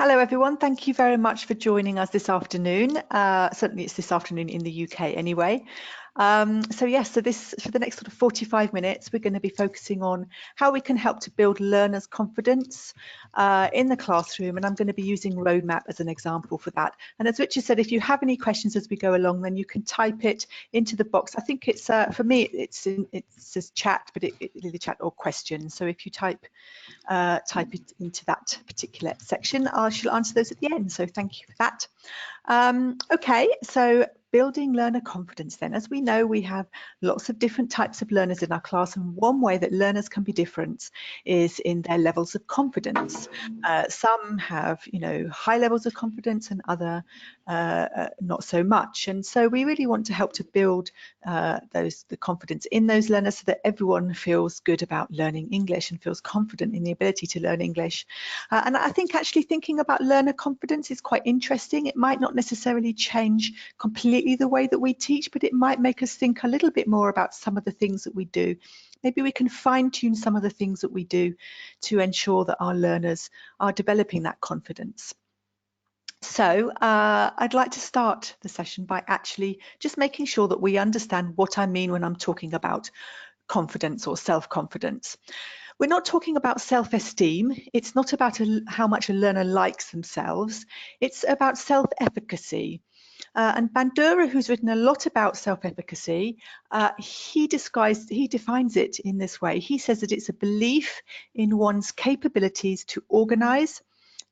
Hello everyone, thank you very much for joining us this afternoon. Certainly it's this afternoon in the UK anyway. So for the next sort of 45 minutes, we're going to be focusing on how we can help to build learners' confidence in the classroom, and I'm going to be using Roadmap as an example for that. And as Richard said, if you have any questions as we go along, then you can type it into the box. I think it's, for me, it says chat, but it's either chat or question. So if you type it into that particular section, I shall answer those at the end. So thank you for that. Okay, so building learner confidence then. As we know, we have lots of different types of learners in our class, and one way that learners can be different is in their levels of confidence. Some have, high levels of confidence and other not so much. And so we really want to help to build the confidence in those learners so that everyone feels good about learning English and feels confident in the ability to learn English. And I think actually thinking about learner confidence is quite interesting. It might not necessarily change completely the way that we teach, but it might make us think a little bit more about some of the things that we do. Maybe we can fine-tune some of the things that we do to ensure that our learners are developing that confidence. So I'd like to start the session by actually just making sure that we understand what I mean when I'm talking about confidence or self-confidence. We're not talking about self-esteem. It's not about how much a learner likes themselves. It's about self-efficacy. And Bandura, who's written a lot about self-efficacy, he defines it in this way. He says that it's a belief in one's capabilities to organize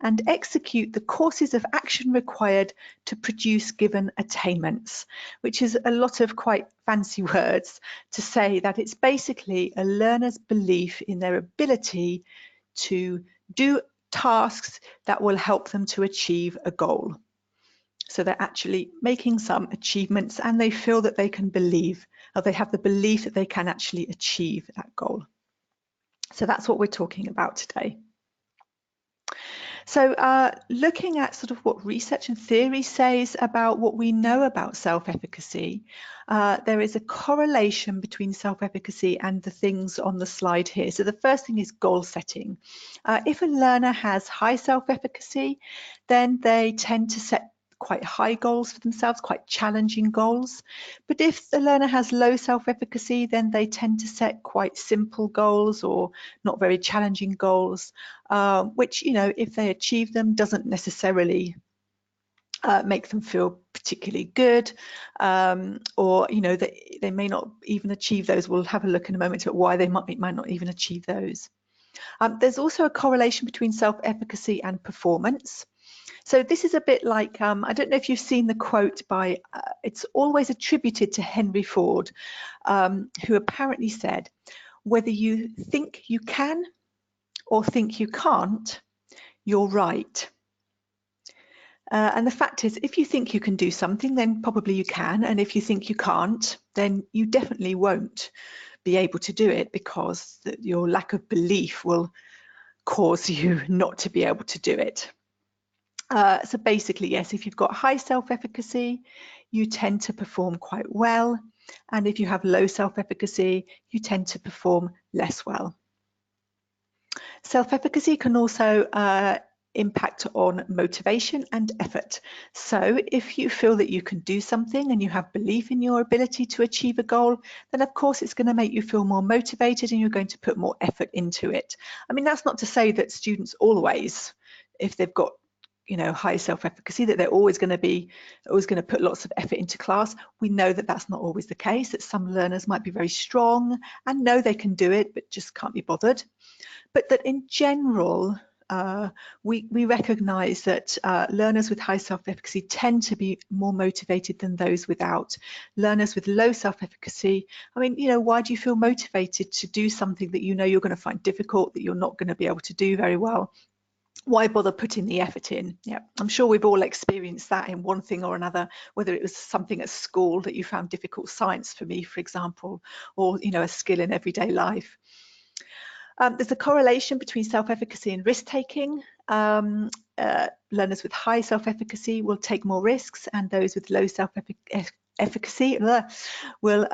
and execute the courses of action required to produce given attainments, which is a lot of quite fancy words to say that it's basically a learner's belief in their ability to do tasks that will help them to achieve a goal. So they're actually making some achievements and they feel that they can believe, or they have the belief that they can actually achieve that goal. So that's what we're talking about today. So looking at sort of what research and theory says about what we know about self-efficacy, there is a correlation between self-efficacy and the things on the slide here. So the first thing is goal setting. If a learner has high self-efficacy, then they tend to set quite high goals for themselves, quite challenging goals. But if the learner has low self-efficacy, then they tend to set quite simple goals or not very challenging goals, which, if they achieve them, doesn't necessarily make them feel particularly good, or they may not even achieve those. We'll have a look in a moment at why they might not even achieve those. There's also a correlation between self-efficacy and performance. So this is a bit like, I don't know if you've seen the quote by, it's always attributed to Henry Ford, who apparently said, whether you think you can or think you can't, you're right. And the fact is, if you think you can do something, then probably you can. And if you think you can't, then you definitely won't be able to do it, because your lack of belief will cause you not to be able to do it. So basically, yes, if you've got high self-efficacy, you tend to perform quite well. And if you have low self-efficacy, you tend to perform less well. Self-efficacy can also impact on motivation and effort. So if you feel that you can do something and you have belief in your ability to achieve a goal, then of course it's going to make you feel more motivated and you're going to put more effort into it. I mean, that's not to say that students always, if they've got high self-efficacy, that they're always going to put lots of effort into class. We know that that's not always the case, that some learners might be very strong and know they can do it, but just can't be bothered. But that in general, we recognize that learners with high self-efficacy tend to be more motivated than those without. Learners with low self-efficacy, I mean, why do you feel motivated to do something that you're going to find difficult, that you're not going to be able to do very well? Why bother putting the effort in? Yeah, I'm sure we've all experienced that in one thing or another, whether it was something at school that you found difficult, science for me, for example, or a skill in everyday life. There's a correlation between self-efficacy and risk-taking. Learners with high self-efficacy will take more risks, and those with low self-efficacy will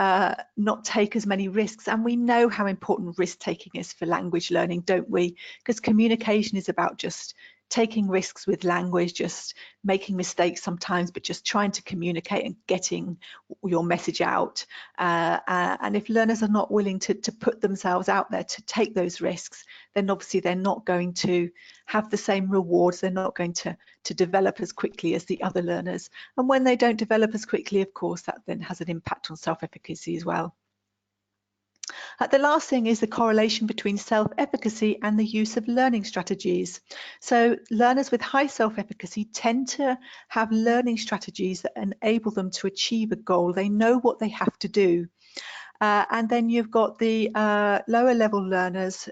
not take as many risks. And we know how important risk-taking is for language learning, don't we? Because communication is about just taking risks with language, just making mistakes sometimes, but just trying to communicate and getting your message out. And if learners are not willing to put themselves out there to take those risks, then obviously they're not going to have the same rewards. They're not going to develop as quickly as the other learners. And when they don't develop as quickly, of course, that then has an impact on self-efficacy as well. The last thing is the correlation between self-efficacy and the use of learning strategies. So learners with high self-efficacy tend to have learning strategies that enable them to achieve a goal. They know what they have to do. And then you've got the lower level learners,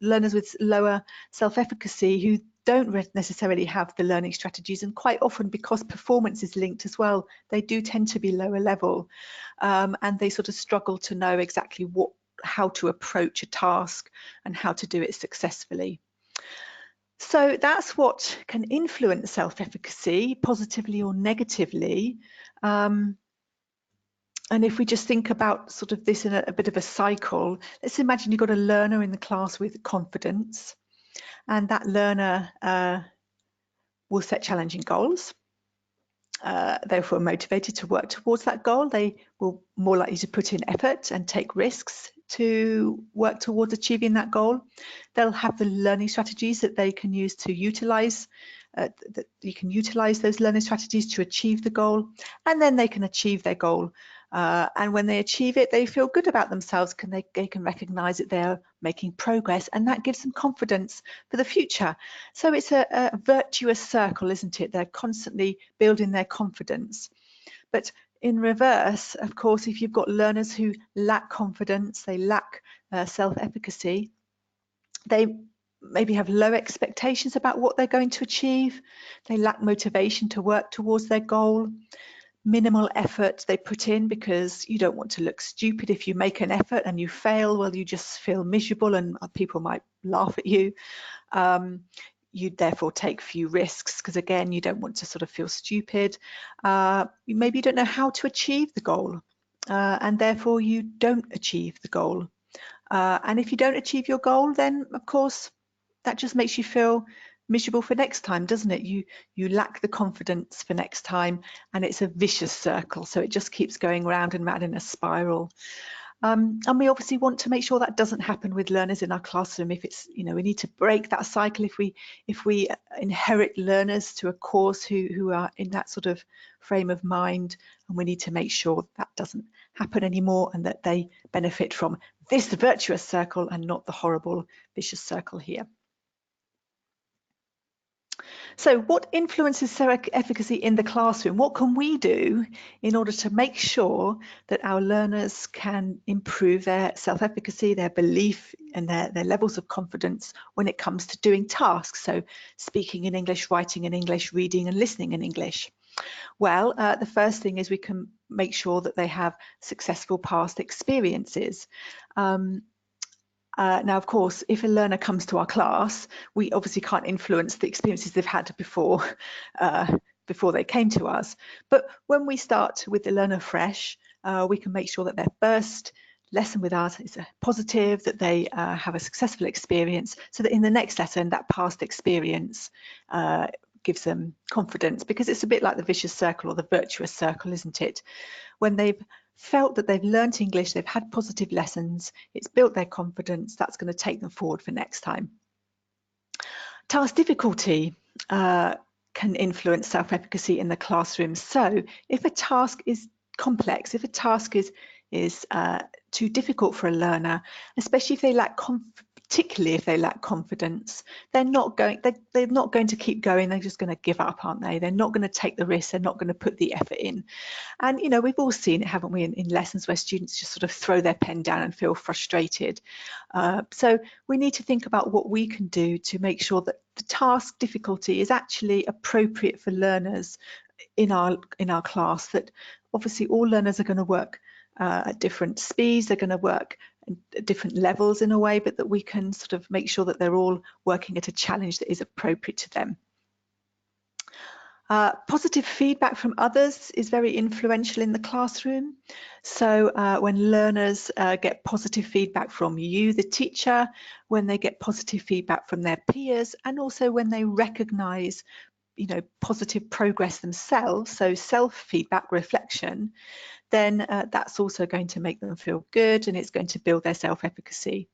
learners with lower self-efficacy who don't necessarily have the learning strategies, and quite often, because performance is linked as well, they do tend to be lower level, and they sort of struggle to know exactly how to approach a task and how to do it successfully. So that's what can influence self-efficacy positively or negatively. And if we just think about sort of this in a bit of a cycle, let's imagine you've got a learner in the class with confidence, and that learner will set challenging goals. Therefore motivated to work towards that goal. They will more likely to put in effort and take risks to work towards achieving that goal. They'll have the learning strategies that they can use to utilize, that you can utilize those learning strategies to achieve the goal, and then they can achieve their goal. And when they achieve it, they feel good about themselves. They can recognize that they're making progress, and that gives them confidence for the future. So it's a virtuous circle, isn't it? They're constantly building their confidence. But in reverse, of course, if you've got learners who lack confidence, they lack self-efficacy, they maybe have low expectations about what they're going to achieve, they lack motivation to work towards their goal, minimal effort they put in because you don't want to look stupid. If you make an effort and you fail, well, you just feel miserable and people might laugh at you. You therefore take few risks because, again, you don't want to sort of feel stupid. Maybe you don't know how to achieve the goal, and therefore you don't achieve the goal. And if you don't achieve your goal, then of course that just makes you feel miserable for next time, doesn't it? You lack the confidence for next time, and it's a vicious circle. So it just keeps going round and round in a spiral. And we obviously want to make sure that doesn't happen with learners in our classroom. If it's, we need to break that cycle. If we inherit learners to a course who are in that sort of frame of mind, and we need to make sure that doesn't happen anymore, and that they benefit from this virtuous circle and not the horrible vicious circle here. So what influences self-efficacy in the classroom? What can we do in order to make sure that our learners can improve their self-efficacy, their belief and their levels of confidence when it comes to doing tasks? So speaking in English, writing in English, reading and listening in English. Well, the first thing is we can make sure that they have successful past experiences. Now, of course, if a learner comes to our class, we obviously can't influence the experiences they've had before they came to us. But when we start with the learner fresh, we can make sure that their first lesson with us is a positive, that they have a successful experience, so that in the next lesson, that past experience gives them confidence, because it's a bit like the vicious circle or the virtuous circle, isn't it? When they've felt that they've learnt English, they've had positive lessons, it's built their confidence, that's going to take them forward for next time. Task difficulty can influence self-efficacy in the classroom. So if a task is complex, if a task is too difficult for a learner, especially if they lack particularly if they lack confidence, they're not going to keep going. They're just going to give up, aren't they? They're not going to take the risk. They're not going to put the effort in. And we've all seen it, haven't we, in lessons where students just sort of throw their pen down and feel frustrated. So we need to think about what we can do to make sure that the task difficulty is actually appropriate for learners in our class. That obviously all learners are going to work at different speeds, they're going to work at different levels in a way, but that we can sort of make sure that they're all working at a challenge that is appropriate to them. Positive feedback from others is very influential in the classroom. So when learners get positive feedback from you, the teacher, when they get positive feedback from their peers, and also when they recognise, positive progress themselves, so self-feedback, reflection, then that's also going to make them feel good, and it's going to build their self-efficacy.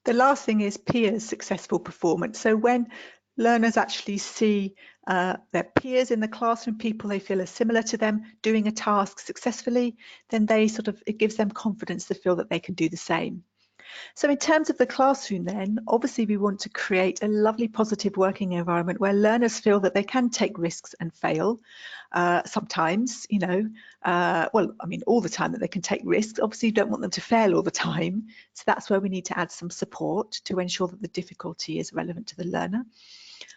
The last thing is peers' successful performance. So when learners actually see their peers in the classroom, people they feel are similar to them, doing a task successfully, then it gives them confidence to feel that they can do the same. So in terms of the classroom then, obviously we want to create a lovely positive working environment where learners feel that they can take risks and fail. Sometimes, all the time that they can take risks. Obviously you don't want them to fail all the time. So that's where we need to add some support to ensure that the difficulty is relevant to the learner.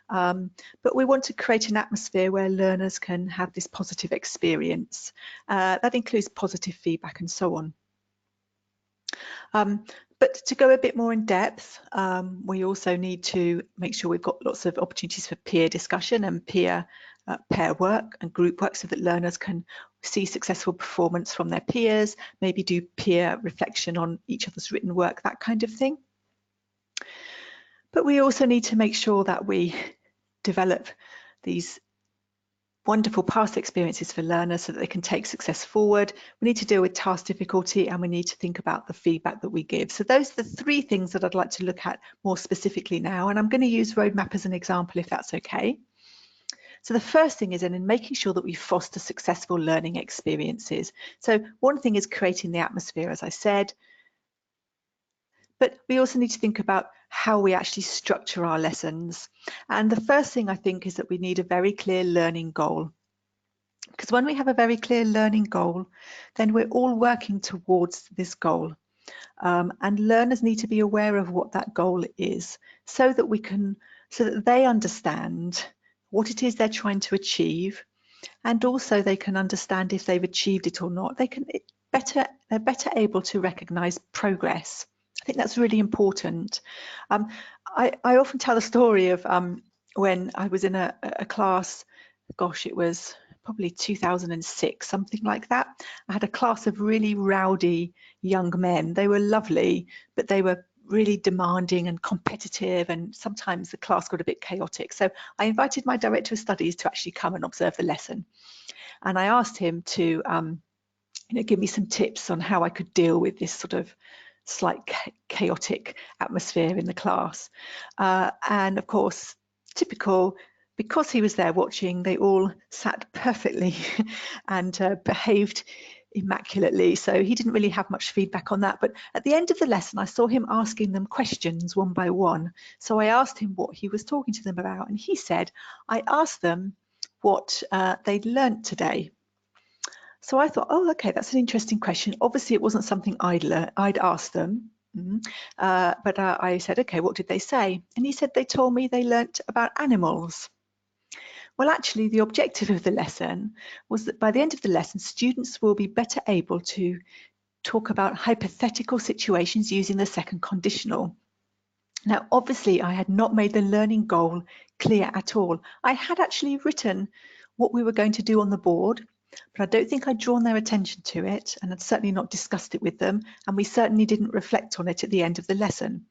But we want to create an atmosphere where learners can have this positive experience. That includes positive feedback and so on. But to go a bit more in depth, we also need to make sure we've got lots of opportunities for peer discussion and pair work and group work so that learners can see successful performance from their peers, maybe do peer reflection on each other's written work, that kind of thing. But we also need to make sure that we develop these wonderful past experiences for learners so that they can take success forward. We need to deal with task difficulty, and we need to think about the feedback that we give. So those are the three things that I'd like to look at more specifically now, and I'm going to use roadmap as an example if that's okay. So the first thing is in making sure that we foster successful learning experiences. So one thing is creating the atmosphere, as I said, but we also need to think about how we actually structure our lessons. And the first thing I think is that we need a very clear learning goal. Because when we have a very clear learning goal, then we're all working towards this goal. And learners need to be aware of what that goal is so that they understand what it is they're trying to achieve, and also they can understand if they've achieved it or not. They're better able to recognize progress. I think that's really important. I often tell the story of when I was in a class, gosh, it was probably 2006, something like that. I had a class of really rowdy young men. They were lovely, but they were really demanding and competitive, and sometimes the class got a bit chaotic. So I invited my director of studies to actually come and observe the lesson. And I asked him to give me some tips on how I could deal with this sort of slight chaotic atmosphere in the class. And of course, typical, because he was there watching, they all sat perfectly and behaved immaculately. So he didn't really have much feedback on that. But at the end of the lesson, I saw him asking them questions one by one. So I asked him what he was talking to them about. And he said, I asked them what they'd learnt today. So I thought, oh, okay, that's an interesting question. Obviously, it wasn't something I'd asked them. But I said, okay, what did they say? And he said they told me they learnt about animals. Well, actually, the objective of the lesson was that by the end of the lesson, students will be better able to talk about hypothetical situations using the second conditional. Now, obviously, I had not made the learning goal clear at all. I had actually written what we were going to do on the board, but I don't think I'd drawn their attention to it, and I'd certainly not discussed it with them, and we certainly didn't reflect on it at the end of the lesson.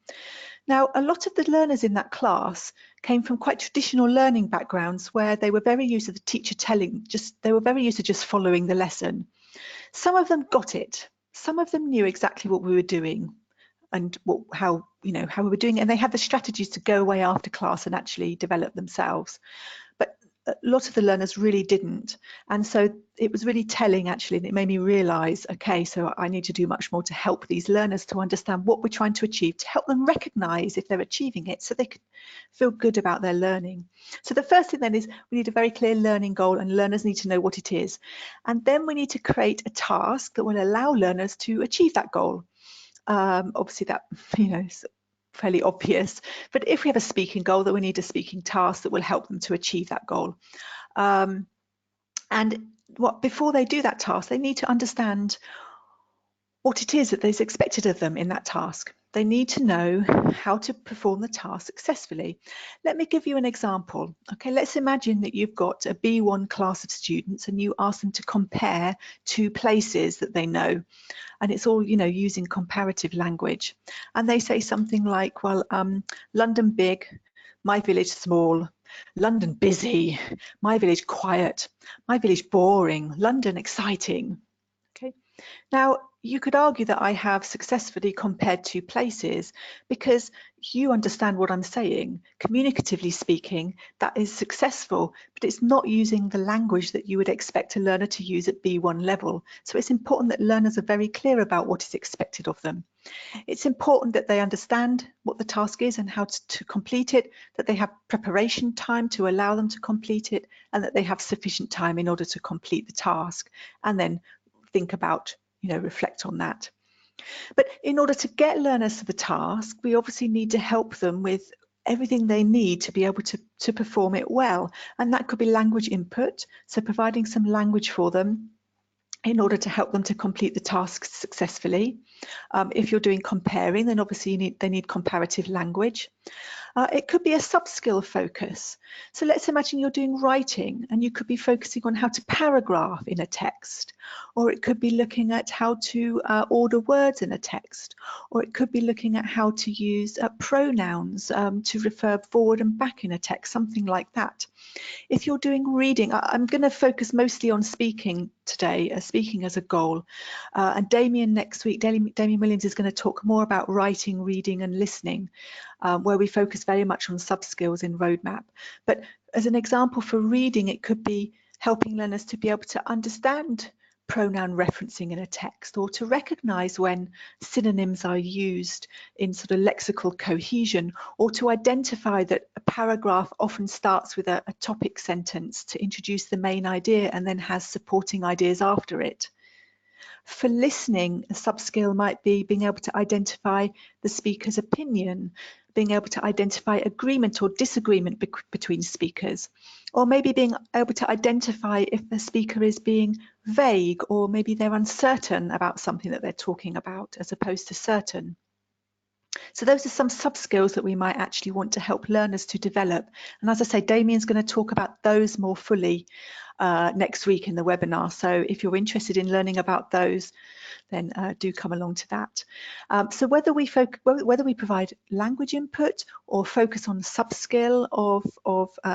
Now, a lot of the learners in that class came from quite traditional learning backgrounds where they were very used to the teacher they were very used to just following the lesson. Some of them got it. Some of them knew exactly what we were doing and how we were doing it, and they had the strategies to go away after class and actually develop themselves. But a lot of the learners really didn't, and so it was really telling actually, and it made me realize, okay, so I need to do much more to help these learners to understand what we're trying to achieve, to help them recognize if they're achieving it so they could feel good about their learning. So the first thing then is we need a very clear learning goal, and learners need to know what it is, and then we need to create a task that will allow learners to achieve that goal. Obviously that is fairly obvious, but if we have a speaking goal, then we need a speaking task that will help them to achieve that goal. And before they do that task, they need to understand what it is that is expected of them in that task. they need to know how to perform the task successfully. Let me give you an example. Okay, let's imagine that you've got a B1 class of students and you ask them to compare two places that they know, and it's all, you know, using comparative language. And they say something like, well, London big, my village small, London busy, my village quiet, my village boring, London exciting. Okay. Now, you could argue that I have successfully compared two places because you understand what I'm saying. Communicatively speaking, that is successful, but it's not using the language that you would expect a learner to use at B1 level. So it's important that learners are very clear about what is expected of them. It's important that they understand what the task is and how to complete it, that they have preparation time to allow them to complete it, and that they have sufficient time in order to complete the task, and then think about, you know, reflect on that. But in order to get learners to the task, we obviously need to help them with everything they need to be able to perform it well. And that could be language input, so providing some language for them in order to help them to complete the task successfully. If you're doing comparing, then obviously they need comparative language. It could be a sub-skill focus. So let's imagine you're doing writing and you could be focusing on how to paragraph in a text, or it could be looking at how to order words in a text, or it could be looking at how to use pronouns to refer forward and back in a text, something like that. If you're doing reading, I'm going to focus mostly on speaking today, speaking as a goal. And Damien next week, Damien Williams is going to talk more about writing, reading and listening, where we focus very much on sub-skills in Roadmap. But as an example for reading, it could be helping learners to be able to understand pronoun referencing in a text, or to recognize when synonyms are used in sort of lexical cohesion, or to identify that a paragraph often starts with a topic sentence to introduce the main idea and then has supporting ideas after it. For listening, a sub-skill might be being able to identify the speaker's opinion, being able to identify agreement or disagreement between speakers, or maybe being able to identify if the speaker is being vague, or maybe they're uncertain about something that they're talking about as opposed to certain. So those are some sub-skills that we might actually want to help learners to develop. And as I say, Damien's going to talk about those more fully next week in the webinar. So if you're interested in learning about those, then do come along to that. So whether we provide language input or focus on sub-skill of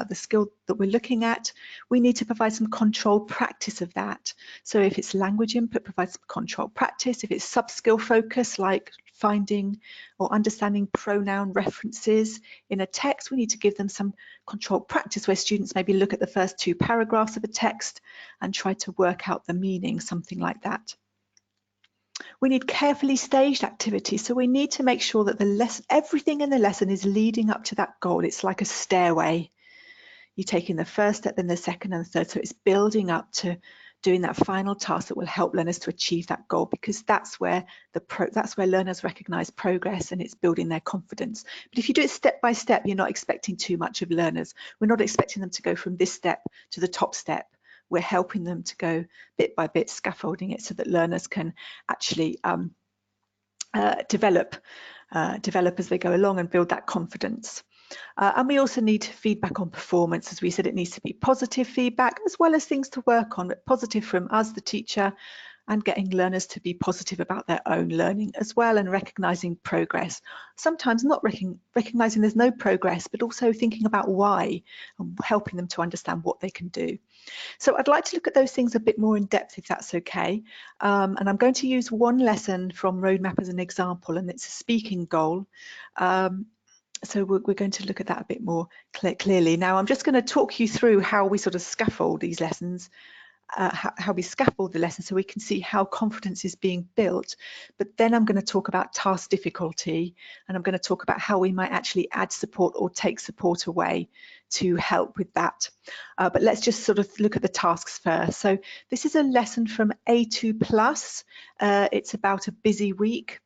the skill that we're looking at, we need to provide some controlled practice of that. So if it's language input, provide some controlled practice. If it's sub-skill focus, like finding or understanding pronoun references in a text, we need to give them some controlled practice where students maybe look at the first two paragraphs of a text and try to work out the meaning, something like that. We need carefully staged activities, so we need to make sure that the lesson, everything in the lesson is leading up to that goal. It's like a stairway. You're taking the first step, then the second and the third, so it's building up to doing that final task that will help learners to achieve that goal, because that's where learners recognize progress and it's building their confidence. But if you do it step by step, you're not expecting too much of learners. We're not expecting them to go from this step to the top step. We're helping them to go bit by bit, scaffolding it so that learners can actually develop as they go along and build that confidence. And we also need feedback on performance. As we said, it needs to be positive feedback as well as things to work on, but positive from us, the teacher, and getting learners to be positive about their own learning as well, and recognizing progress. Sometimes not recognizing there's no progress, but also thinking about why and helping them to understand what they can do. So I'd like to look at those things a bit more in depth, if that's okay. And I'm going to use one lesson from Roadmap as an example, and it's a speaking goal. So we're going to look at that a bit more clearly. Now, I'm just going to talk you through how we sort of scaffold these lessons, how we scaffold the lesson so we can see how confidence is being built. But then I'm going to talk about task difficulty, and I'm going to talk about how we might actually add support or take support away to help with that. But let's just sort of look at the tasks first. So this is a lesson from A2+. It's about a busy week.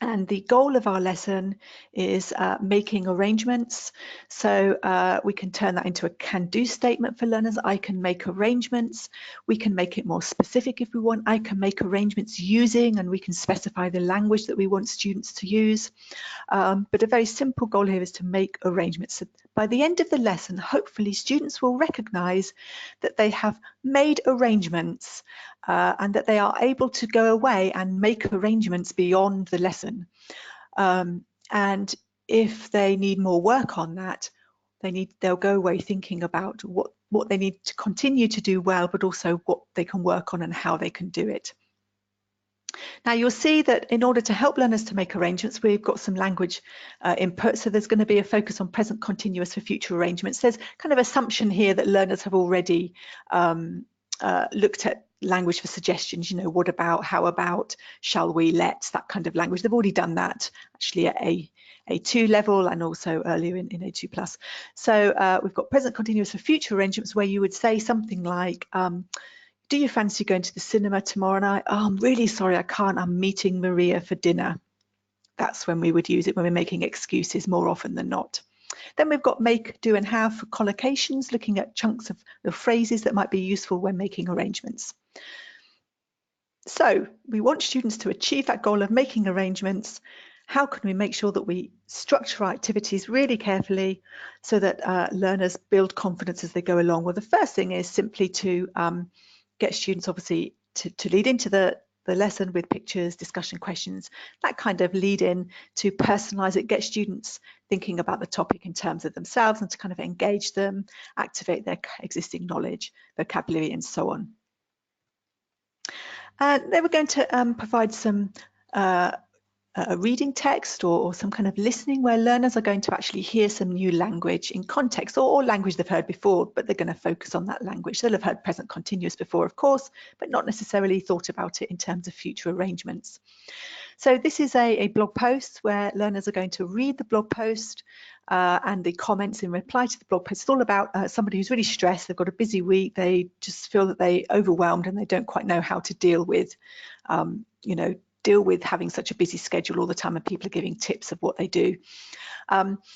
And the goal of our lesson is making arrangements. So we can turn that into a can-do statement for learners. I can make arrangements. We can make it more specific if we want. I can make arrangements using, and we can specify the language that we want students to use. But a very simple goal here is to make arrangements. So by the end of the lesson, hopefully students will recognize that they have made arrangements and that they are able to go away and make arrangements beyond the lesson. And if they need more work on that, they'll go away thinking about what they need to continue to do well, but also what they can work on and how they can do it. Now you'll see that in order to help learners to make arrangements, we've got some language input. So there's going to be a focus on present continuous for future arrangements. There's kind of assumption here that learners have already looked at language for suggestions, you know, what about, how about, shall we, let's, that kind of language. They've already done that actually at A2 level and also earlier in A2 plus. So we've got present continuous for future arrangements where you would say something like, do you fancy going to the cinema tomorrow night? Oh, I'm really sorry, I can't. I'm meeting Maria for dinner. That's when we would use it, when we're making excuses more often than not. Then we've got make, do, and have for collocations, looking at chunks of the phrases that might be useful when making arrangements. So we want students to achieve that goal of making arrangements. How can we make sure that we structure our activities really carefully so that learners build confidence as they go along? Well, the first thing is simply to get students obviously to lead into the lesson with pictures, discussion questions, that kind of lead in to personalize it, get students thinking about the topic in terms of themselves and to kind of engage them, activate their existing knowledge, vocabulary, and so on. They were going to provide some reading text or some kind of listening where learners are going to actually hear some new language in context or language they've heard before, but they're going to focus on that language. They'll have heard present continuous before, of course, but not necessarily thought about it in terms of future arrangements. So this is a blog post where learners are going to read the blog post and the comments in reply to the blog post. It's all about somebody who's really stressed, they've got a busy week, they just feel that they're overwhelmed and they don't quite know how to deal with, deal with having such a busy schedule all the time, and people are giving tips of what they do.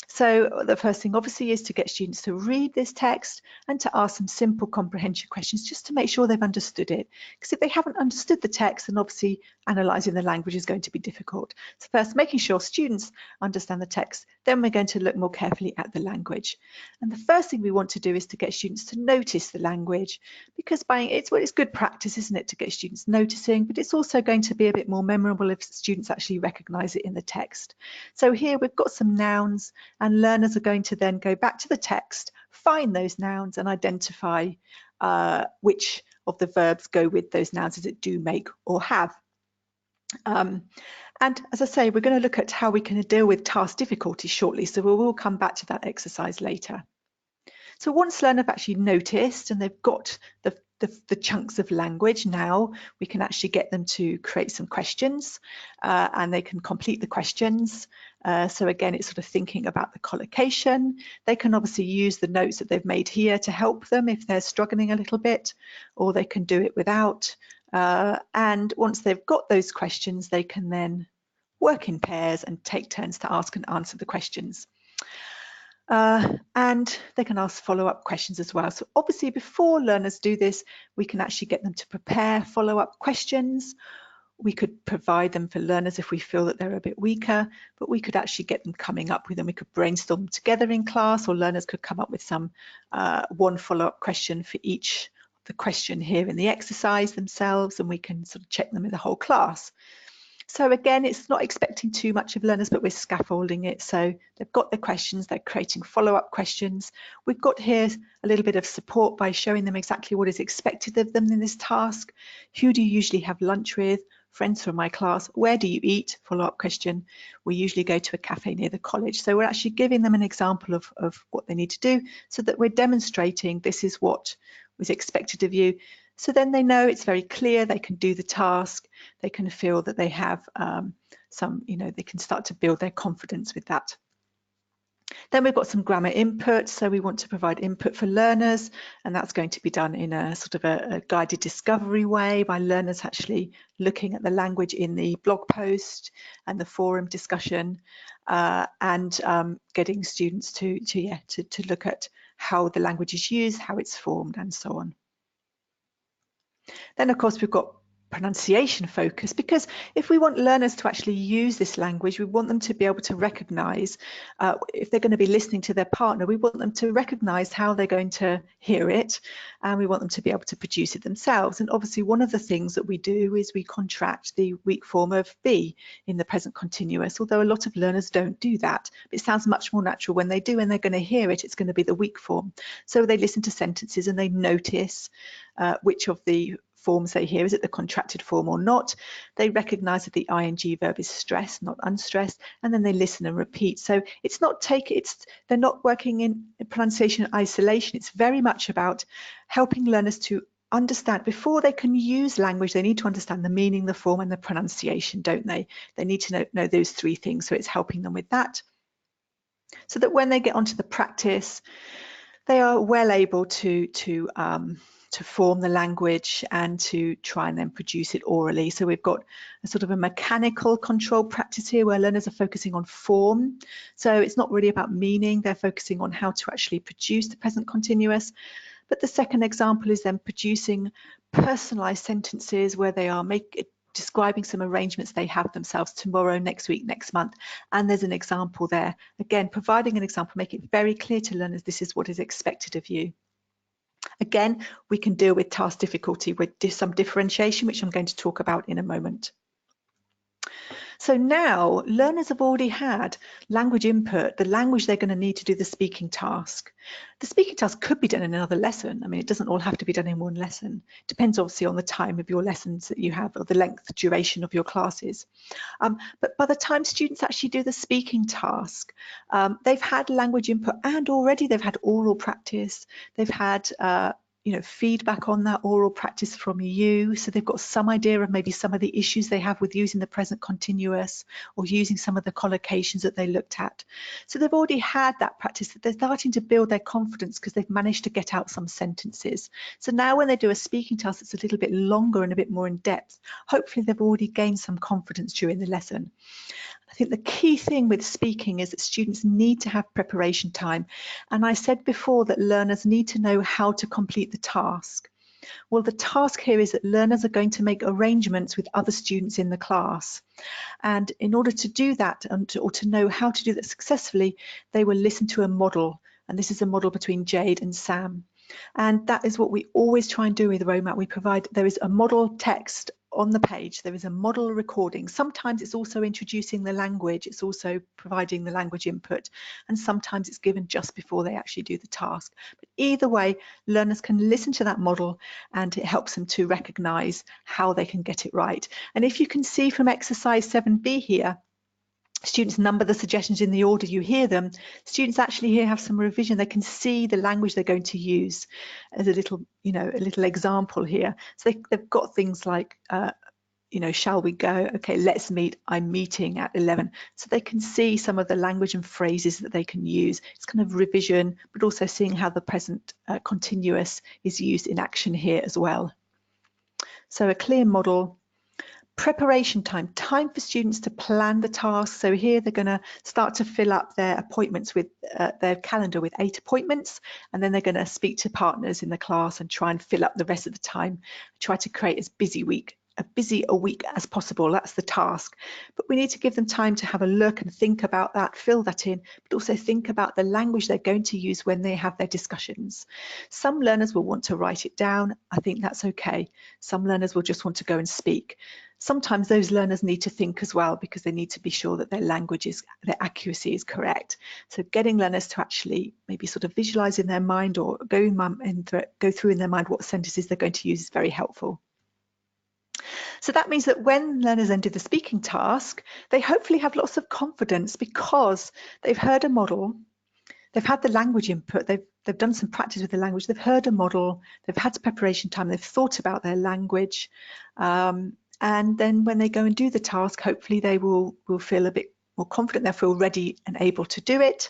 So the first thing obviously is to get students to read this text and to ask some simple comprehension questions just to make sure they've understood it. Because if they haven't understood the text, then obviously analysing the language is going to be difficult. So first, making sure students understand the text, then we're going to look more carefully at the language. And the first thing we want to do is to get students to notice the language, because it's good practice, isn't it, to get students noticing, but it's also going to be a bit more memorable if students actually recognise it in the text. So here we've got some nouns, and learners are going to then go back to the text, find those nouns and identify which of the verbs go with those nouns. Is it do, make or have? And as I say, we're going to look at how we can deal with task difficulty shortly, so we will come back to that exercise later. So once learners have actually noticed and they've got the chunks of language, now we can actually get them to create some questions and they can complete the questions. So again, it's sort of thinking about the collocation. They can obviously use the notes that they've made here to help them if they're struggling a little bit, or they can do it without. And once they've got those questions, they can then work in pairs and take turns to ask and answer the questions. And they can ask follow-up questions as well. So obviously before learners do this, we can actually get them to prepare follow-up questions. We could provide them for learners if we feel that they're a bit weaker, but we could actually get them coming up with them. We could brainstorm together in class, or learners could come up with some one follow-up question for each of the question here in the exercise themselves, and we can sort of check them in the whole class. So again, it's not expecting too much of learners, but we're scaffolding it. So they've got the questions, they're creating follow-up questions. We've got here a little bit of support by showing them exactly what is expected of them in this task. Who do you usually have lunch with? Friends from my class. Where do you eat? Follow-up question. We usually go to a cafe near the college. So we're actually giving them an example of what they need to do, so that we're demonstrating this is what was expected of you. So then they know it's very clear, they can do the task, they can feel that they have they can start to build their confidence with that. Then we've got some grammar input, so we want to provide input for learners, and that's going to be done in a sort of a guided discovery way by learners actually looking at the language in the blog post and the forum discussion, and getting students to look at how the language is used, how it's formed, and so on. Then, of course, we've got pronunciation focus, because if we want learners to actually use this language, we want them to be able to recognize, if they're going to be listening to their partner, we want them to recognize how they're going to hear it, and we want them to be able to produce it themselves. And obviously one of the things that we do is we contract the weak form of be in the present continuous, although a lot of learners don't do that. It sounds much more natural when they do, and they're going to hear it, it's going to be the weak form. So they listen to sentences and they notice which of the forms they hear. Is it the contracted form or not? They recognize that the ing verb is stressed, not unstressed, and then they listen and repeat. So it's not they're not working in pronunciation isolation. It's very much about helping learners to understand. Before they can use language, they need to understand the meaning, the form, and the pronunciation, don't they? They need to know those three things. So it's helping them with that, so that when they get onto the practice, they are well able to form the language and to try and then produce it orally. So we've got a sort of a mechanical control practice here where learners are focusing on form. So it's not really about meaning, they're focusing on how to actually produce the present continuous. But the second example is then producing personalized sentences where they are describing some arrangements they have themselves tomorrow, next week, next month. And there's an example there. Again, providing an example, make it very clear to learners this is what is expected of you. Again, we can deal with task difficulty with some differentiation, which I'm going to talk about in a moment. So now learners have already had language input, the language they're going to need to do the speaking task. The speaking task could be done in another lesson. I mean, it doesn't all have to be done in one lesson. It depends obviously on the time of your lessons that you have or the length, duration of your classes. But by the time students actually do the speaking task, they've had language input and already they've had oral practice. They've had feedback on that oral practice from you. So they've got some idea of maybe some of the issues they have with using the present continuous or using some of the collocations that they looked at. So they've already had that practice, that they're starting to build their confidence because they've managed to get out some sentences. So now when they do a speaking task that's a little bit longer and a bit more in depth, hopefully they've already gained some confidence during the lesson. I think the key thing with speaking is that students need to have preparation time. And I said before that learners need to know how to complete the task. Well, the task here is that learners are going to make arrangements with other students in the class. And in order to do that, or to know how to do that successfully, they will listen to a model. And this is a model between Jade and Sam. And that is what we always try and do with the roadmap. We provide, there is a model text on the page, there is a model recording. Sometimes it's also introducing the language, it's also providing the language input, and sometimes it's given just before they actually do the task. But either way, learners can listen to that model and it helps them to recognize how they can get it right. And if you can see from exercise 7B here, students number the suggestions in the order you hear them. Students actually here have some revision. They can see the language they're going to use as a little, a little example here. So they've got things like, shall we go? Okay, let's meet. I'm meeting at 11. So they can see some of the language and phrases that they can use. It's kind of revision, but also seeing how the present continuous is used in action here as well. So a clear model. Preparation time for students to plan the task. So here they're going to start to fill up their appointments with their calendar with 8 appointments, and then they're going to speak to partners in the class and try and fill up the rest of the time, try to create as busy a week as possible. That's the task. But we need to give them time to have a look and think about that, fill that in, but also think about the language they're going to use when they have their discussions. Some learners will want to write it down. I think that's okay. Some learners will just want to go and speak. Sometimes those learners need to think as well because they need to be sure that their language their accuracy is correct. So getting learners to actually maybe sort of visualize in their mind or go through in their mind what sentences they're going to use is very helpful. So that means that when learners then do the speaking task, they hopefully have lots of confidence because they've heard a model, they've had the language input, they've done some practice with the language, they've heard a model, they've had preparation time, they've thought about their language, and then when they go and do the task, hopefully they will feel a bit more confident, they'll feel ready and able to do it.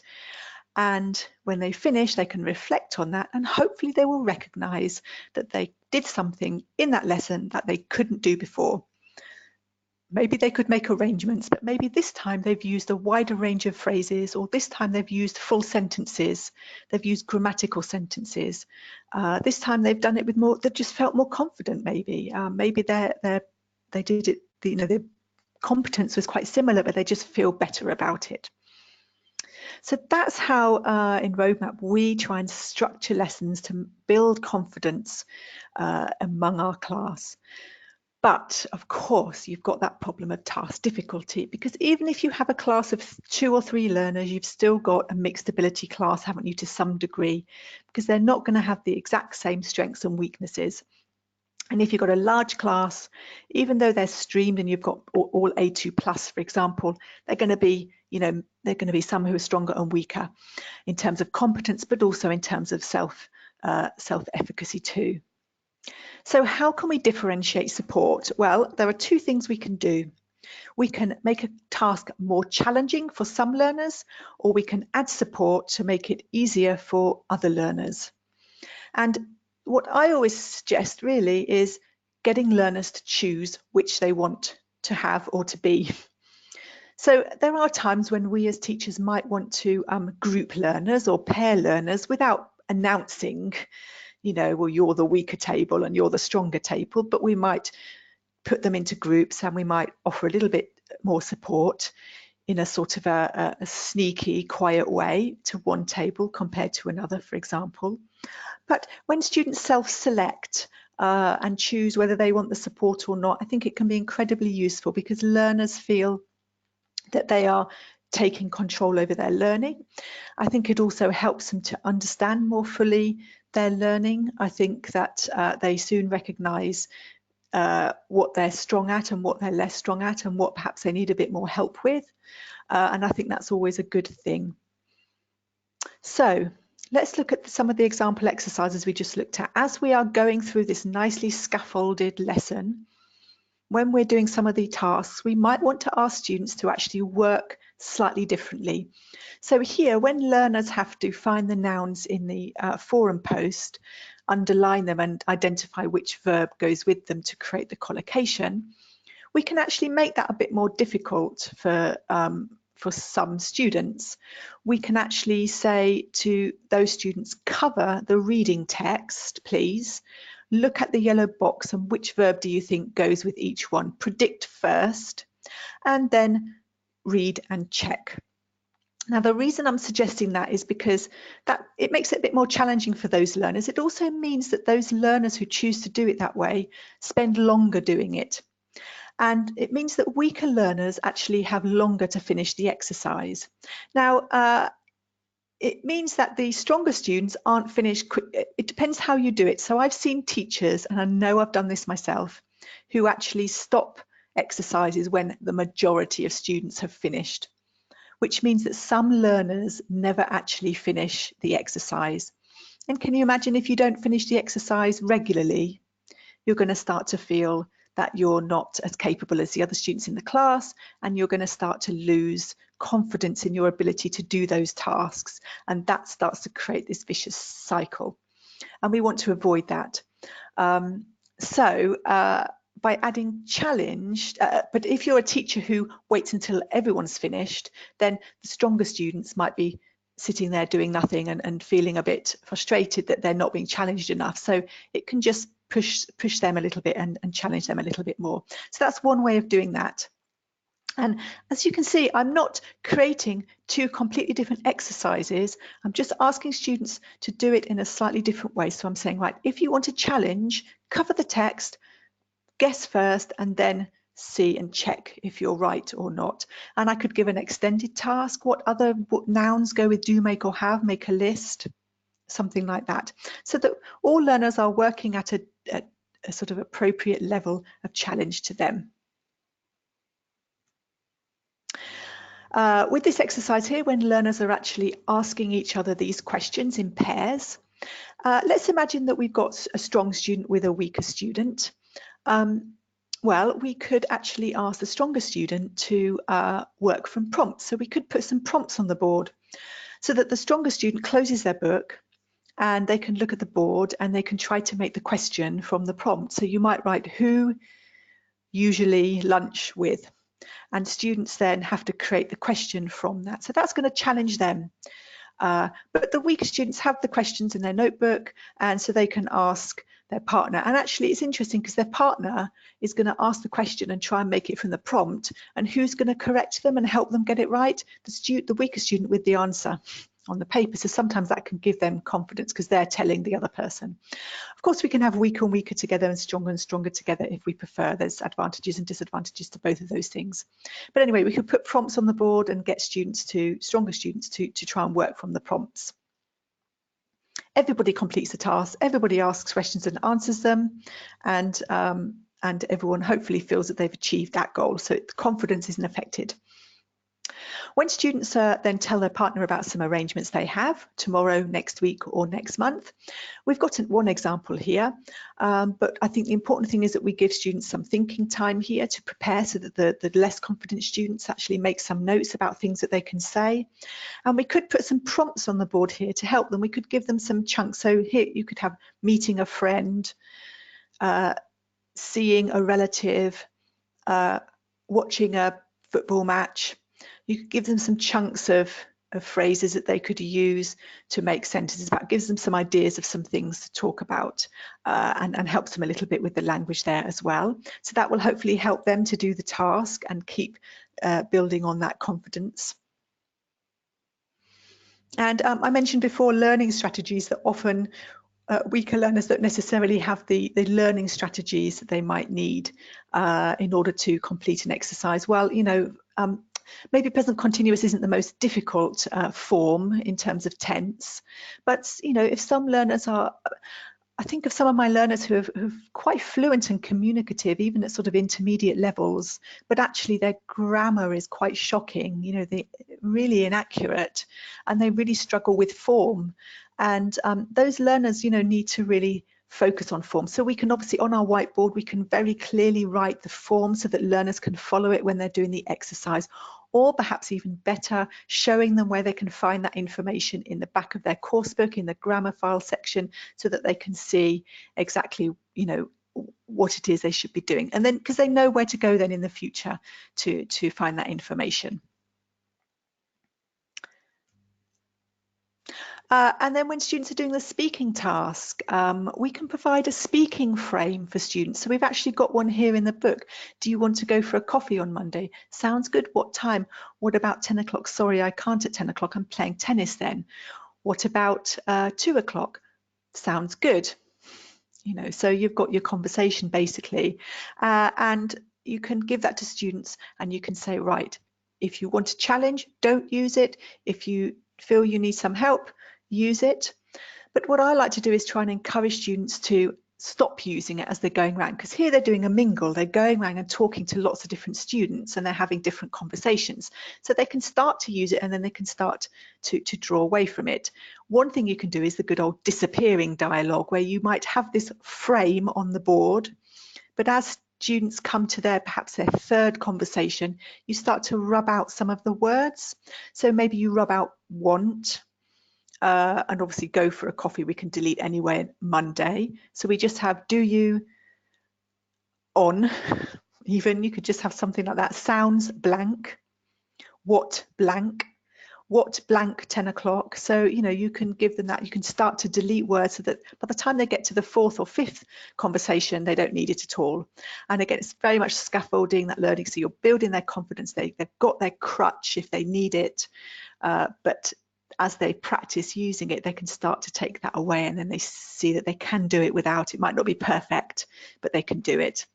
And when they finish, they can reflect on that, and hopefully they will recognize that they did something in that lesson that they couldn't do before. Maybe they could make arrangements, but maybe this time they've used a wider range of phrases, or this time they've used full sentences, they've used grammatical sentences. This time they've done it with more, they've just felt more confident maybe. Maybe they did it, their competence was quite similar, but they just feel better about it. So that's how in Roadmap we try and structure lessons to build confidence among our class. But of course, you've got that problem of task difficulty, because even if you have a class of 2 or 3 learners, you've still got a mixed ability class, haven't you, to some degree, because they're not going to have the exact same strengths and weaknesses. And if you've got a large class, even though they're streamed and you've got all A2 plus, for example, they're going to be, they're going to be some who are stronger and weaker in terms of competence, but also in terms of self-efficacy too. So how can we differentiate support? Well, there are 2 things we can do. We can make a task more challenging for some learners, or we can add support to make it easier for other learners. And what I always suggest really is getting learners to choose which they want to have or to be. So there are times when we as teachers might want to group learners or pair learners without announcing, well, you're the weaker table and you're the stronger table, but we might put them into groups and we might offer a little bit more support in a sort of a sneaky, quiet way to one table compared to another, for example. But when students self-select and choose whether they want the support or not, I think it can be incredibly useful, because learners feel that they are taking control over their learning. I think it also helps them to understand more fully their learning. I think that they soon recognise what they're strong at and what they're less strong at, and what perhaps they need a bit more help with. And I think that's always a good thing. So let's look at some of the example exercises we just looked at. As we are going through this nicely scaffolded lesson, when we're doing some of the tasks, we might want to ask students to actually work slightly differently. So here, when learners have to find the nouns in the forum post, underline them and identify which verb goes with them to create the collocation, we can actually make that a bit more difficult for some students. We can actually say to those students, cover the reading text, please. Look at the yellow box and which verb do you think goes with each one? Predict first, and then read and check. Now, the reason I'm suggesting that is because it makes it a bit more challenging for those learners. It also means that those learners who choose to do it that way spend longer doing it. And it means that weaker learners actually have longer to finish the exercise. Now, it means that the stronger students aren't finished quick. It depends how you do it. So I've seen teachers, and I know I've done this myself, who actually stop exercises when the majority of students have finished, which means that some learners never actually finish the exercise. And can you imagine, if you don't finish the exercise regularly, you're going to start to feel that you're not as capable as the other students in the class, and you're going to start to lose confidence in your ability to do those tasks, and that starts to create this vicious cycle, and we want to avoid that. By adding challenge, but if you're a teacher who waits until everyone's finished, then the stronger students might be sitting there doing nothing and feeling a bit frustrated that they're not being challenged enough. So it can just push them a little bit and challenge them a little bit more. So that's one way of doing that. And as you can see, I'm not creating 2 completely different exercises. I'm just asking students to do it in a slightly different way. So I'm saying, right, if you want to challenge, cover the text, guess first, and then see and check if you're right or not. And I could give an extended task. What other nouns go with do, make, or have? Make a list, something like that, so that all learners are working at a sort of appropriate level of challenge to them. With this exercise here, when learners are actually asking each other these questions in pairs, let's imagine that we've got a strong student with a weaker student. Well, we could actually ask the stronger student to work from prompts. So we could put some prompts on the board. so that the stronger student closes their book and they can look at the board and they can try to make the question from the prompt. So you might write, who usually lunch with? And students then have to create the question from that. So that's going to challenge them. But the weaker students have the questions in their notebook, and so they can ask their partner. And actually it's interesting because their partner is going to ask the question and try and make it from the prompt, and who's going to correct them and help them get it right? The weaker student with the answer on the paper. So sometimes that can give them confidence because they're telling the other person. Of course, we can have weaker and weaker together and stronger together if we prefer. There's advantages and disadvantages to both of those things. But anyway, we could put prompts on the board and get stronger students to try and work from the prompts. Everybody completes the task, everybody asks questions and answers them, and everyone hopefully feels that they've achieved that goal, so confidence isn't affected. When students then tell their partner about some arrangements they have tomorrow, next week or next month, we've got one example here, but I think the important thing is that we give students some thinking time here to prepare so that the less confident students actually make some notes about things that they can say. And we could put some prompts on the board here to help them. We could give them some chunks. So here you could have meeting a friend, seeing a relative, watching a football match. You could give them some chunks of phrases that they could use to make sentences about, gives them some ideas of some things to talk about, and helps them a little bit with the language there as well. So that will hopefully help them to do the task and keep building on that confidence. And I mentioned before learning strategies that often weaker learners don't necessarily have the learning strategies that they might need in order to complete an exercise. Well, you know, maybe present continuous isn't the most difficult form in terms of tense, but you know, if some learners are, I think of some of my learners who are quite fluent and communicative, even at sort of intermediate levels, but actually their grammar is quite shocking, you know, they're really inaccurate, and they really struggle with form. And those learners, you know, need to really focus on form. So we can obviously, on our whiteboard, we can very clearly write the form so that learners can follow it when they're doing the exercise, or perhaps even better, showing them where they can find that information in the back of their course book, in the grammar file section, so that they can see exactly, you know, what it is they should be doing. And then, because they know where to go then in the future to find that information. And then when students are doing the speaking task, we can provide a speaking frame for students. So we've actually got one here in the book. Do you want to go for a coffee on Monday? Sounds good. What time? What about 10 o'clock? Sorry, I can't at 10 o'clock. I'm playing tennis then. What about 2 o'clock? Sounds good. You know, so you've got your conversation basically, and you can give that to students and you can say, right, if you want to challenge, don't use it. If you feel you need some help, use it. But what I like to do is try and encourage students to stop using it as they're going around, because here they're doing a mingle, they're going around and talking to lots of different students and they're having different conversations. So they can start to use it and then they can start to draw away from it. One thing you can do is the good old disappearing dialogue, where you might have this frame on the board, but as students come to perhaps their third conversation, you start to rub out some of the words. So maybe you rub out want, and obviously go for a coffee we can delete anyway Monday. So we just have do you on, even you could just have something like that. Sounds blank, what blank 10 o'clock. So, you know, you can give them that. You can start to delete words so that by the time they get to the fourth or fifth conversation, they don't need it at all. And again, it's very much scaffolding that learning. So you're building their confidence. They've got their crutch if they need it, but as they practice using it, they can start to take that away, and then they see that they can do it without. It might not be perfect, but they can do it.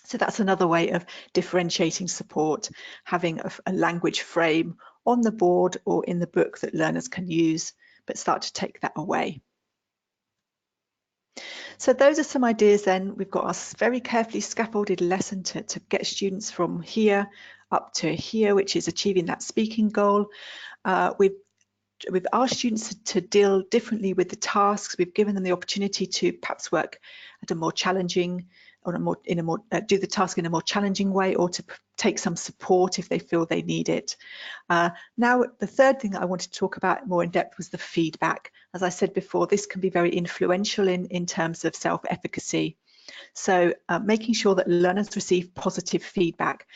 So that's another way of differentiating support, having a language frame on the board or in the book that learners can use, but start to take that away. So those are some ideas then. We've got our very carefully scaffolded lesson to get students from here up to here, which is achieving that speaking goal. We've asked students to deal differently with the tasks. We've given them the opportunity to perhaps work at a more challenging do the task in a more challenging way, or to take some support if they feel they need it. Now, the third thing that I wanted to talk about more in depth was the feedback. As I said before, this can be very influential in terms of self-efficacy. So making sure that learners receive positive feedback.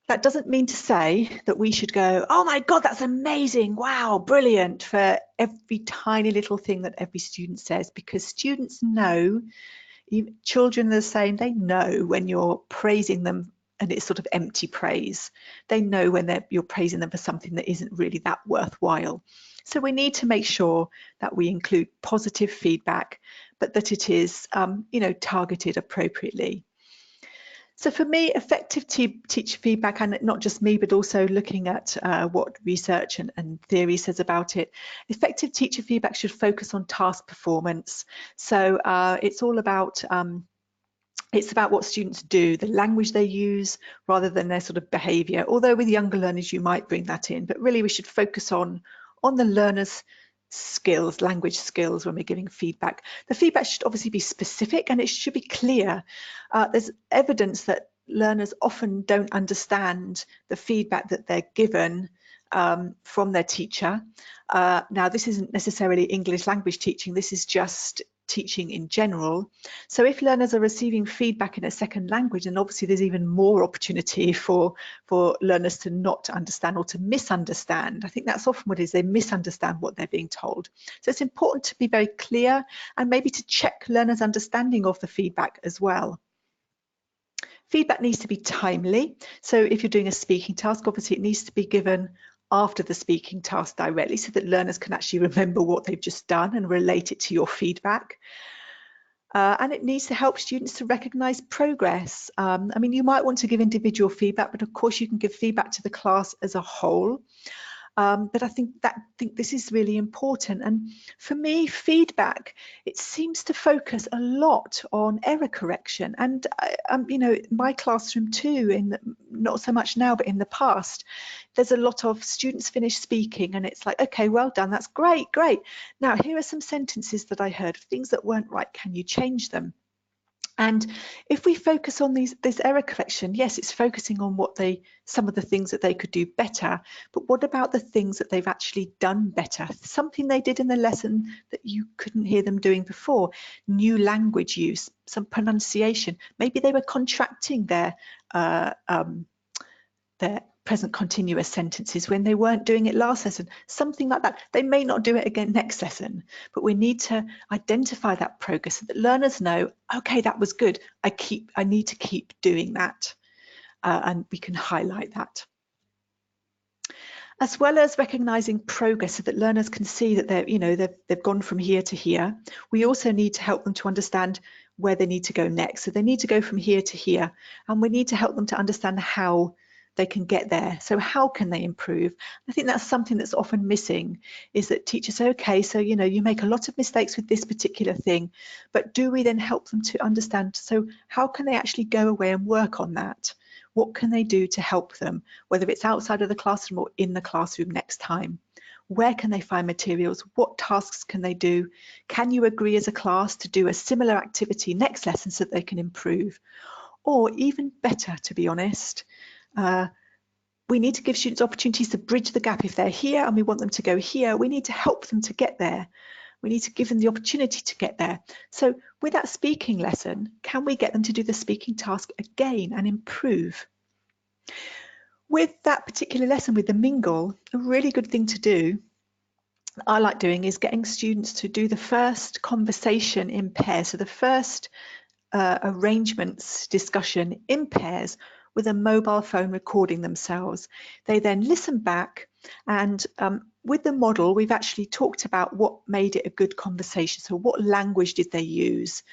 That doesn't mean to say that we should go, oh my God, that's amazing, wow, brilliant, for every tiny little thing that every student says, because students know, children are the same, they know when you're praising them and it's sort of empty praise. They know when you're praising them for something that isn't really that worthwhile. So we need to make sure that we include positive feedback, but that it is, targeted appropriately. So for me, effective teacher feedback, and not just me, but also looking at what research and theory says about it, effective teacher feedback should focus on task performance. So it's all about what students do, the language they use, rather than their sort of behaviour. Although with younger learners, you might bring that in, but really we should focus on the learners' skills, language skills, when we're giving feedback. The feedback should obviously be specific and it should be clear. There's evidence that learners often don't understand the feedback that they're given from their teacher. Now, this isn't necessarily English language teaching, this is just teaching in general. So if learners are receiving feedback in a second language, then obviously there's even more opportunity for learners to not understand or to misunderstand. I think that's often what it is, they misunderstand what they're being told. So it's important to be very clear and maybe to check learners' understanding of the feedback as well. Feedback needs to be timely. So if you're doing a speaking task, obviously it needs to be given after the speaking task directly, so that learners can actually remember what they've just done and relate it to your feedback. And it needs to help students to recognise progress. I mean, you might want to give individual feedback, but of course you can give feedback to the class as a whole. But I think this is really important. And for me, feedback, it seems to focus a lot on error correction. And my classroom too, not so much now, but in the past, there's a lot of students finish speaking and it's like, okay, well done, that's great, great. Now, here are some sentences that I heard, things that weren't right, can you change them? And if we focus on this error correction, yes, it's focusing on some of the things that they could do better, but what about the things that they've actually done better? Something they did in the lesson that you couldn't hear them doing before, new language use, some pronunciation. Maybe they were contracting their present continuous sentences when they weren't doing it last lesson, something like that. They may not do it again next lesson, but we need to identify that progress so that learners know, okay, that was good. I need to keep doing that, and we can highlight that. As well as recognizing progress so that learners can see that they've gone from here to here, we also need to help them to understand where they need to go next. So they need to go from here to here, and we need to help them to understand how they can get there. So how can they improve? I think that's something that's often missing, is that teachers say, okay, so you make a lot of mistakes with this particular thing, but do we then help them to understand, so how can they actually go away and work on that? What can they do to help them, whether it's outside of the classroom or in the classroom next time? Where can they find materials? What tasks can they do? Can you agree as a class to do a similar activity next lesson so that they can improve? Or even better, to be honest, we need to give students opportunities to bridge the gap. If they're here and we want them to go here, we need to help them to get there. We need to give them the opportunity to get there. So with that speaking lesson, can we get them to do the speaking task again and improve? With that particular lesson, with the mingle, a really good thing to do, I like doing, is getting students to do the first conversation in pairs. So the first arrangements discussion in pairs with a mobile phone recording themselves. They then listen back, and with the model, we've actually talked about what made it a good conversation. So what language did they use?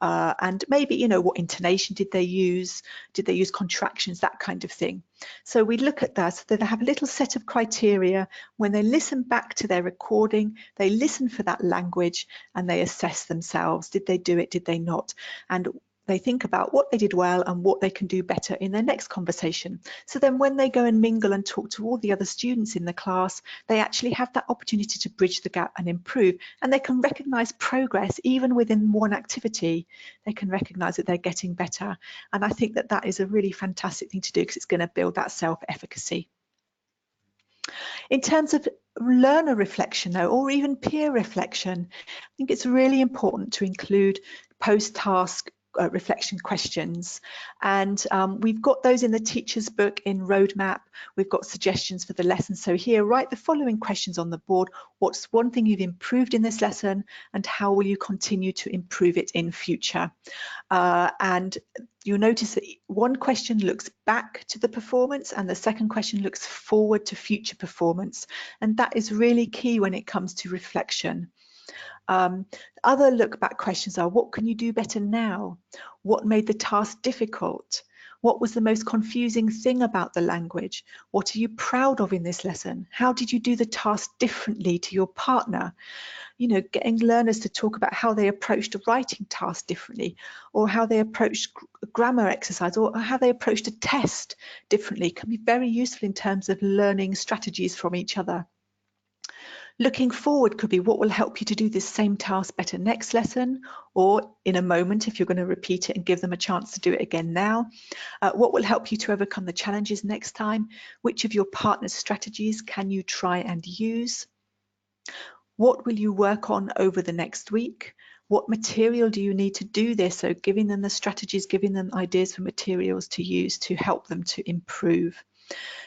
And maybe, what intonation did they use? Did they use contractions, that kind of thing? So we look at that, so that they have a little set of criteria. When they listen back to their recording, they listen for that language and they assess themselves. Did they do it? Did they not? And they think about what they did well and what they can do better in their next conversation. So then when they go and mingle and talk to all the other students in the class, they actually have that opportunity to bridge the gap and improve, and they can recognize progress even within one activity. They can recognize that they're getting better. And I think that that is a really fantastic thing to do, because it's going to build that self-efficacy. In terms of learner reflection though, or even peer reflection, I think it's really important to include post-task reflection questions, and we've got those in the teacher's book in Roadmap. We've got suggestions for the lesson. So here, write the following questions on the board. What's one thing you've improved in this lesson, and how will you continue to improve it in future? And you'll notice that one question looks back to the performance and the second question looks forward to future performance, and that is really key when it comes to reflection. Other look back questions are: what can you do better now? What made the task difficult? What was the most confusing thing about the language? What are you proud of in this lesson? How did you do the task differently to your partner? You know, getting learners to talk about how they approached a writing task differently, or how they approached grammar exercise, or how they approached a test differently can be very useful in terms of learning strategies from each other. Looking forward could be: what will help you to do this same task better next lesson, or in a moment if you're going to repeat it and give them a chance to do it again now. What will help you to overcome the challenges next time? Which of your partner's strategies can you try and use? What will you work on over the next week? What material do you need to do this? So giving them the strategies, giving them ideas for materials to use to help them to improve.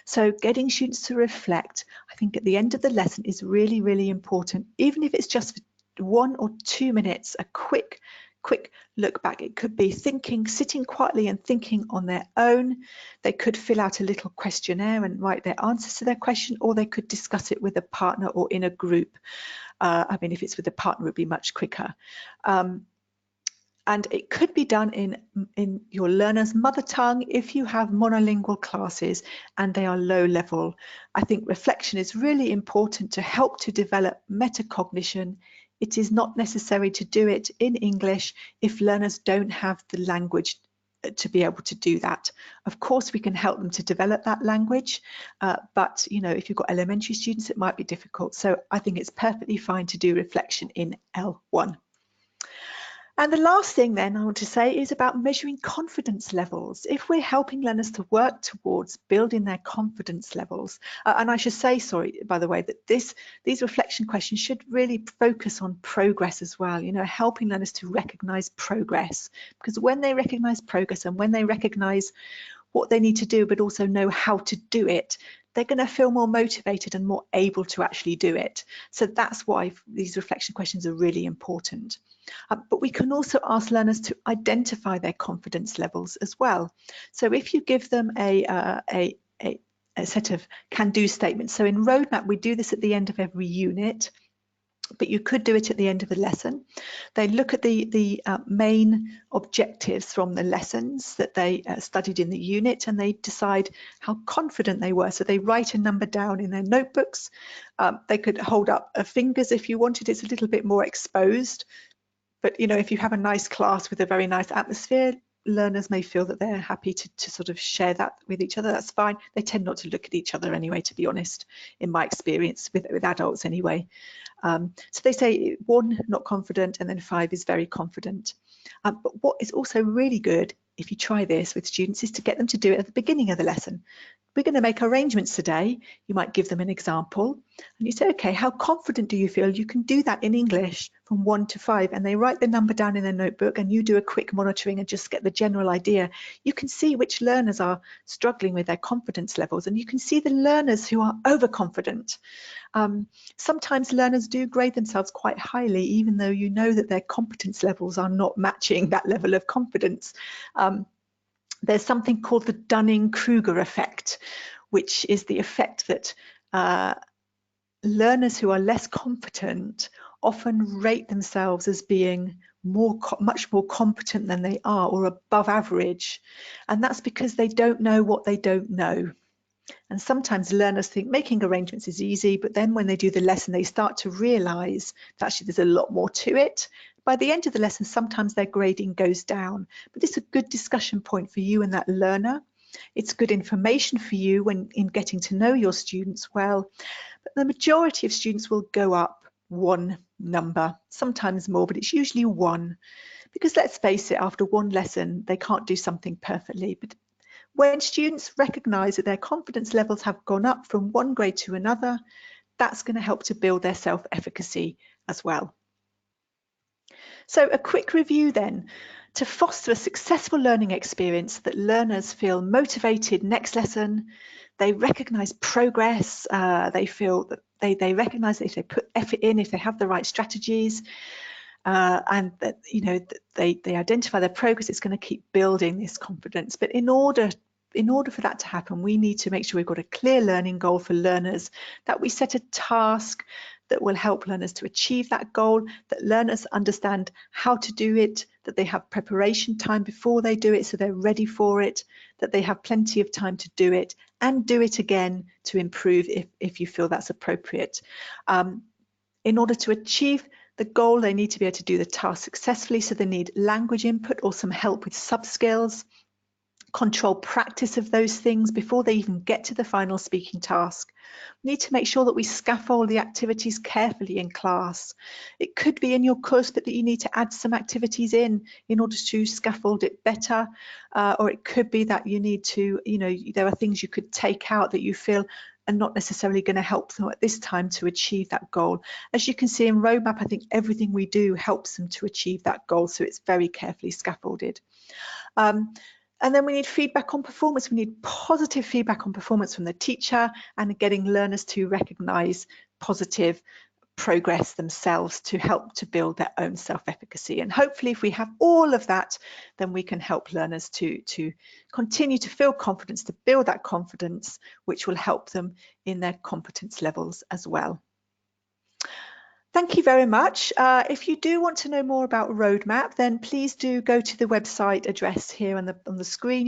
So getting students to reflect, I think at the end of the lesson, is really, really important. Even if it's just 1 or 2 minutes, a quick look back. It could be sitting quietly and thinking on their own. They could fill out a little questionnaire and write their answers to their question, or they could discuss it with a partner or in a group. I mean, if it's with a partner, it would be much quicker. And it could be done in your learner's mother tongue if you have monolingual classes and they are low level. I think reflection is really important to help to develop metacognition. It is not necessary to do it in English if learners don't have the language to be able to do that. Of course, we can help them to develop that language, but you know, if you've got elementary students, it might be difficult. So I think it's perfectly fine to do reflection in L1. And the last thing then I want to say is about measuring confidence levels. If we're helping learners to work towards building their confidence levels, and I should say, sorry, by the way, that these reflection questions should really focus on progress as well, you know, helping learners to recognize progress. Because when they recognize progress and when they recognize what they need to do, but also know how to do it, they're going to feel more motivated and more able to actually do it. So that's why these reflection questions are really important. But we can also ask learners to identify their confidence levels as well. So if you give them a set of can-do statements, so in Roadmap we do this at the end of every unit, but you could do it at the end of the lesson. They look at the main objectives from the lessons that they studied in the unit, and they decide how confident they were. So they write a number down in their notebooks. They could hold up fingers if you wanted. It's a little bit more exposed. But you know, if you have a nice class with a very nice atmosphere, learners may feel that they're happy to sort of share that with each other. That's fine. They tend not to look at each other anyway, to be honest, in my experience with adults anyway. So they say 1, not confident, and then 5 is very confident. But what is also really good, if you try this with students, is to get them to do it at the beginning of the lesson. We're going to make arrangements today. You might give them an example and you say, okay, how confident do you feel you can do that in English from 1 to 5? And they write the number down in their notebook, and you do a quick monitoring and just get the general idea. You can see which learners are struggling with their confidence levels, and you can see the learners who are overconfident. Sometimes learners do grade themselves quite highly, even though you know that their competence levels are not matching that level of confidence. There's something called the Dunning-Kruger effect, which is the effect that learners who are less competent often rate themselves as being much more competent than they are, or above average. And that's because they don't know what they don't know. And sometimes learners think making arrangements is easy, but then when they do the lesson, they start to realise that actually there's a lot more to it. By the end of the lesson, sometimes their grading goes down, but this is a good discussion point for you and that learner. It's good information for you when in getting to know your students well, but the majority of students will go up one number, sometimes more, but it's usually one. Because let's face it, after one lesson, they can't do something perfectly. But when students recognise that their confidence levels have gone up from one grade to another, that's going to help to build their self-efficacy as well. So a quick review then. To foster a successful learning experience that learners feel motivated next lesson, they recognise progress, they feel that they recognise that if they put effort in, if they have the right strategies, and that they identify their progress, it's going to keep building this confidence. But in order for that to happen, we need to make sure we've got a clear learning goal for learners, that we set a task that will help learners to achieve that goal, that learners understand how to do it, that they have preparation time before they do it so they're ready for it, that they have plenty of time to do it and do it again to improve if you feel that's appropriate. In order to achieve the goal, they need to be able to do the task successfully, so they need language input or some help with sub-skills, control practice of those things before they even get to the final speaking task. We need to make sure that we scaffold the activities carefully in class. It could be in your course, but that you need to add some activities in order to scaffold it better, or it could be that you need to, there are things you could take out that you feel are not necessarily going to help them at this time to achieve that goal. As you can see in Roadmap, I think everything we do helps them to achieve that goal, so it's very carefully scaffolded. And then we need feedback on performance. We need positive feedback on performance from the teacher and getting learners to recognise positive progress themselves to help to build their own self-efficacy. And hopefully if we have all of that, then we can help learners to continue to feel confidence, to build that confidence, which will help them in their competence levels as well. Thank you very much. If you do want to know more about Roadmap, then please do go to the website address here on the screen.